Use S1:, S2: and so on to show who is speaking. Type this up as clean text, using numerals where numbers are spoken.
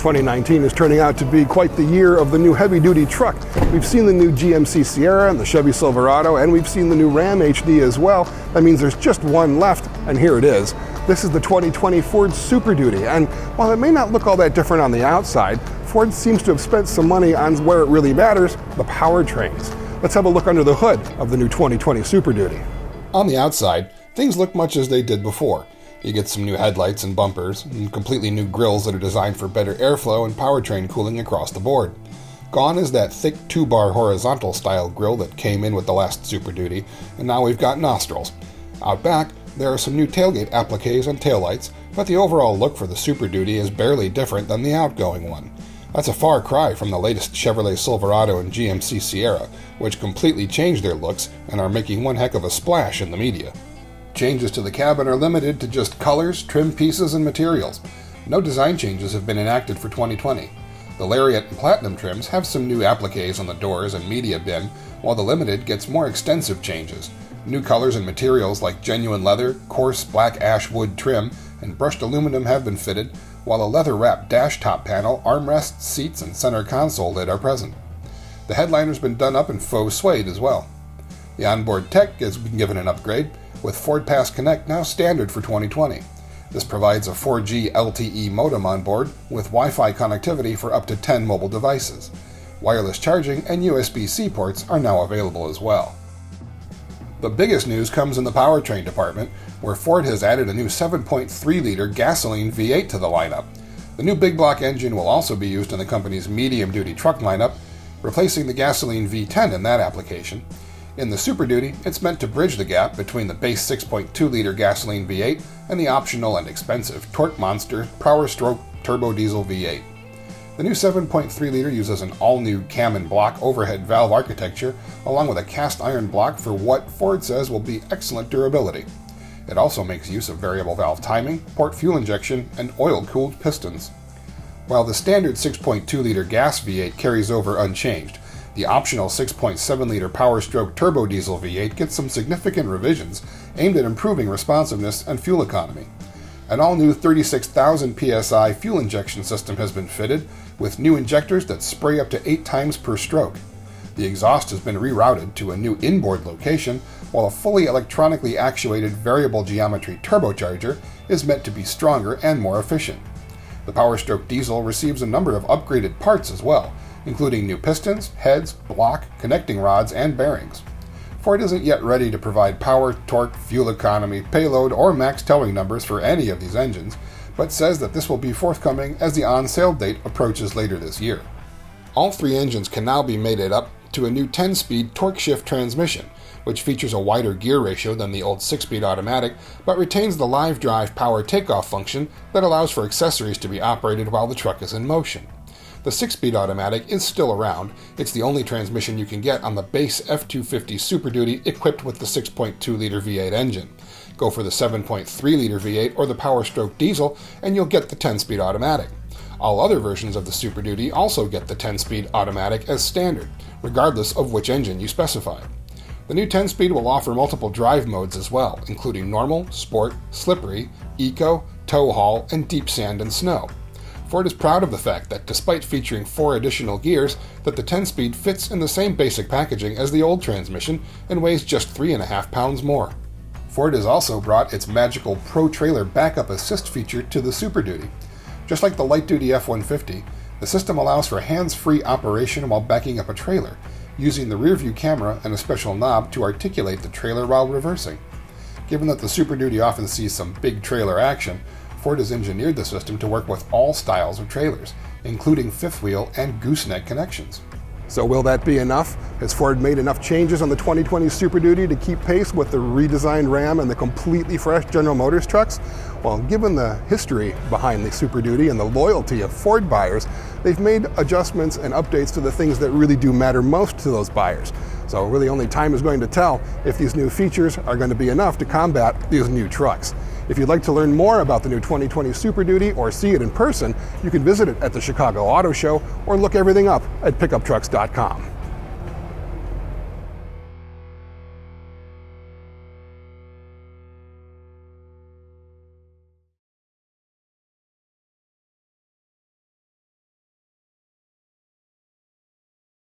S1: 2019 is turning out to be quite the year of the new heavy-duty truck. We've seen the new GMC Sierra and the Chevy Silverado, and we've seen the new Ram HD as well. That means there's just one left, and here it is. This is the 2020 Ford Super Duty, and while it may not look all that different on the outside, Ford seems to have spent some money on where it really matters, the powertrains. Let's have a look under the hood of the new 2020 Super Duty. On the outside, things look much as they did before. You get some new headlights and bumpers, and completely new grilles that are designed for better airflow and powertrain cooling across the board. Gone is that thick 2-bar horizontal style grille that came in with the last Super Duty, and now we've got nostrils. Out back, there are some new tailgate appliques and taillights, but the overall look for the Super Duty is barely different than the outgoing one. That's a far cry from the latest Chevrolet Silverado and GMC Sierra, which completely changed their looks and are making one heck of a splash in the media. Changes to the cabin are limited to just colors, trim pieces, and materials. No design changes have been enacted for 2020. The Lariat and Platinum trims have some new appliques on the doors and media bin, while the Limited gets more extensive changes. New colors and materials like genuine leather, coarse black ash wood trim, and brushed aluminum have been fitted, while a leather-wrapped dash top panel, armrests, seats, and center console lid are present. The headliner's been done up in faux suede as well. The onboard tech has been given an upgrade, with Ford Pass Connect now standard for 2020. This provides a 4G LTE modem on board with Wi-Fi connectivity for up to 10 mobile devices. Wireless charging and USB-C ports are now available as well. The biggest news comes in the powertrain department, where Ford has added a new 7.3-liter gasoline V8 to the lineup. The new big block engine will also be used in the company's medium-duty truck lineup, replacing the gasoline V10 in that application. In the Super Duty, it's meant to bridge the gap between the base 6.2-liter gasoline V8 and the optional and expensive torque monster Power Stroke turbo diesel V8. The new 7.3-liter uses an all-new cam and block overhead valve architecture, along with a cast iron block for what Ford says will be excellent durability. It also makes use of variable valve timing, port fuel injection, and oil-cooled pistons. While the standard 6.2-liter gas V8 carries over unchanged, the optional 6.7-liter Power Stroke turbo diesel V8 gets some significant revisions aimed at improving responsiveness and fuel economy. An all-new 36,000 psi fuel injection system has been fitted, with new injectors that spray up to 8 times per stroke. The exhaust has been rerouted to a new inboard location, while a fully electronically actuated variable geometry turbocharger is meant to be stronger and more efficient. The Power Stroke diesel receives a number of upgraded parts as well, including new pistons, heads, block, connecting rods, and bearings. Ford isn't yet ready to provide power, torque, fuel economy, payload, or max towing numbers for any of these engines, but says that this will be forthcoming as the on-sale date approaches later this year. All three engines can now be mated up to a new 10-speed torque shift transmission, which features a wider gear ratio than the old 6-speed automatic, but retains the live drive power takeoff function that allows for accessories to be operated while the truck is in motion. The 6-speed automatic is still around. It's the only transmission you can get on the base F250 Super Duty equipped with the 6.2-liter V8 engine. Go for the 7.3-liter V8 or the Power Stroke diesel, and you'll get the 10-speed automatic. All other versions of the Super Duty also get the 10-speed automatic as standard, regardless of which engine you specify. The new 10-speed will offer multiple drive modes as well, including normal, sport, slippery, eco, tow haul, and deep sand and snow. Ford is proud of the fact that despite featuring 4 additional gears, that the 10-speed fits in the same basic packaging as the old transmission and weighs just 3.5 pounds more. Ford has also brought its magical Pro Trailer Backup Assist feature to the Super Duty. Just like the light-duty F-150, the system allows for hands-free operation while backing up a trailer, using the rear-view camera and a special knob to articulate the trailer while reversing. Given that the Super Duty often sees some big trailer action, Ford has engineered the system to work with all styles of trailers, including fifth wheel and gooseneck connections. So will that be enough? Has Ford made enough changes on the 2020 Super Duty to keep pace with the redesigned Ram and the completely fresh General Motors trucks? Well, given the history behind the Super Duty and the loyalty of Ford buyers, they've made adjustments and updates to the things that really do matter most to those buyers. So really only time is going to tell if these new features are going to be enough to combat these new trucks. If you'd like to learn more about the new 2020 Super Duty or see it in person, you can visit it at the Chicago Auto Show or look everything up at pickuptrucks.com.